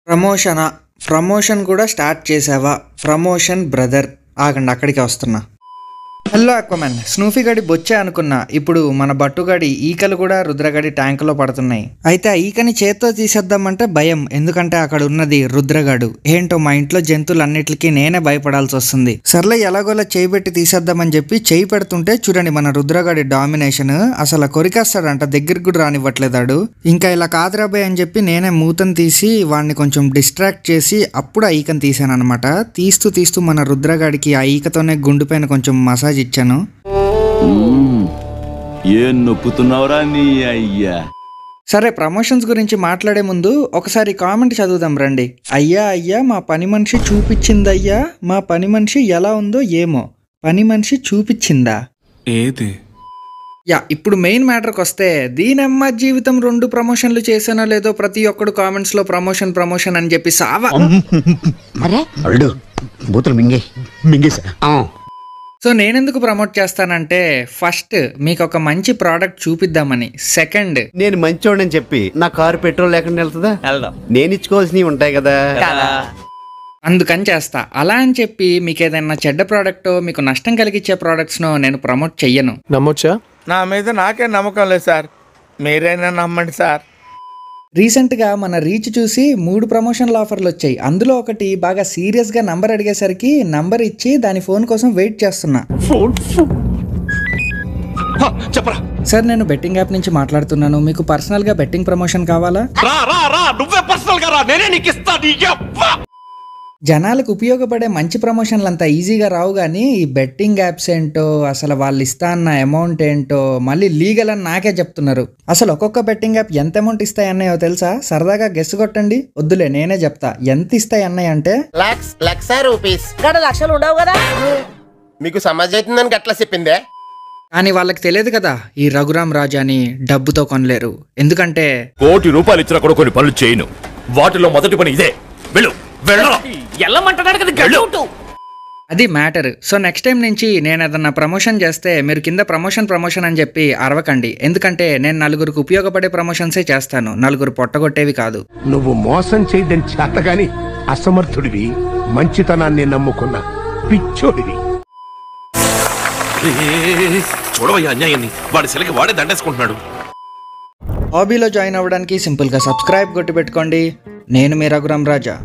Promotion కూడా start చేసావా? Promotion brother. ఆగండి, అక్కడికి వస్తున్నా. హలో అక్వామన్, స్నూఫీ గడి బొచ్చే అనుకున్నా. ఇప్పుడు మన బట్టుగాడి ఈకలు కూడా రుద్రగడి ట్యాంకులో పడుతున్నాయి. అయితే ఆ ఈకని చేత్తో తీసేద్దామంటే భయం, ఎందుకంటే అక్కడ ఉన్నది రుద్రగాడు. ఏంటో మా ఇంట్లో జంతువులన్నిటికీ నేనే భయపడాల్సి వస్తుంది. సర్లే ఎలాగోలా చేయి పెట్టి తీసేద్దామని చెప్పి చేయి పెడుతుంటే చూడండి మన రుద్రగాడి డామినేషన్. అసలు కొరికేస్తాడంట, దగ్గరికి కూడా రానివ్వట్లేదాడు. ఇంకా ఇలా కాదురాబాయ్ అని చెప్పి నేనే మూతను తీసి వాడిని కొంచెం డిస్ట్రాక్ట్ చేసి అప్పుడు ఆ ఈకను తీసాను అనమాట. తీస్తూ మన రుద్రగాడికి ఆ ఈకతోనే గుండు పైన కొంచెం మసాజ్ ఇచ్చాను. ఏం నొక్కుతున్నావురా నీ అయ్యా. సరే, ప్రమోషన్స్ గురించి మాట్లాడే ముందు ఒకసారి కామెంట్ చదువుదాం రండి. అయ్యా మా పని మనిషి చూపించిందయ్యా, మా పని మనిషి ఎలా ఉందో ఏమో. పని మనిషి చూపించిందా? ఏది? ఇప్పుడు మెయిన్ మ్యాటర్కి వస్తే, దీనమ్మ జీవితం 2 ప్రమోషన్లు చేసానో లేదో ప్రతి ఒక్కడు కామెంట్స్ లో ప్రమోషన్ అని చెప్పి సావా. సో నేనెందుకు ప్రమోట్ చేస్తానంటే, ఫస్ట్ మీకు ఒక మంచి ప్రోడక్ట్ చూపిద్దామని. సెకండ్, నేను మంచోడని చెప్పి నా కారు పెట్రోల్ లేకుండా వెళ్తుందా? నేను ఇచ్చుకోవాల్సినవి ఉంటాయి కదా, అందుకని చేస్తా. అలా అని చెప్పి మీకు ఏదైనా చెడ్డ ప్రోడక్ట్, మీకు నష్టం కలిగించే ప్రోడక్ట్స్ను నేను ప్రమోట్ చెయ్యను. నమ్మొచ్చా? నా మీద నాకే నమ్మకం లేదు సార్, మీరైనా నమ్మండి సార్. రీసెంట్గా మన రీచ్ చూసి 3 ప్రమోషన్ల ఆఫర్లు వచ్చాయి. అందులో ఒకటి బాగా సీరియస్గా నంబర్ అడిగేసరికి నంబర్ ఇచ్చి దాని ఫోన్ కోసం వెయిట్ చేస్తున్నా. సార్, నేను బెట్టింగ్ యాప్ నుంచి మాట్లాడుతున్నాను. మీకు పర్సనల్గా బెట్టింగ్ ప్రమోషన్ కావాలా? జనాలకు ఉపయోగపడే మంచి ప్రమోషన్లు అంతా ఈజీగా రావు, కానీ ఈ బెట్టింగ్ యాప్స్ ఏంటో, అసలు వాళ్ళు ఇస్తా అన్న అమౌంట్ ఏంటో, మళ్ళీ లీగల్ అని నాకే చెప్తున్నారు. అసలు ఒక్కొక్క బెట్టింగ్ యాప్ ఎంత అమౌంట్ ఇస్తాయి అన్నయ్యో తెలుసా? సరదాగా గెస్ కొట్టండి. వద్దులే, నేనే చెప్తా. ఎంత ఇస్తాయి అన్నయ్య అంటే లక్షలు ఉండవు కదా. మీకు సమాజ్ అవుతుందని గట్లా చెప్పిందే. కానీ వాళ్ళకి తెలియదు కదా, ఈ రఘురామ్ రాజాని డబ్బుతో కొనలేరు. ఎందుకంటే ₹1 కోటి ఇచ్చినా కూడా కొన్ని పనులు చేయను. వాటిలో మొదటి పని ఇదే. అది మ్యాటర్. సో నెక్స్ట్ టైం నుంచి నేను ఏదన్నా ప్రమోషన్ చేస్తే మీరు కింద ప్రమోషన్ అని చెప్పి అరవకండి. ఎందుకంటే నేను 4గురికి ఉపయోగపడే ప్రమోషన్సే చేస్తాను, 4గురు పొట్టగొట్టేవి కాదు. నువ్వు మోసం చేయడం చేతగాని అసమర్థుడివి, మంచితనాన్ని నమ్ముకున్న పిచ్చోడివి. చూడవయ్యా అన్యాయాన్ని, వాడి సెలకి వాడే దండేసుకుంటున్నాడు. హాబీలో జాయిన్ అవ్వడానికి సింపుల్గా సబ్స్క్రైబ్ కొట్టి పెట్టుకోండి. నేను మీ రఘురామ్ రాజా.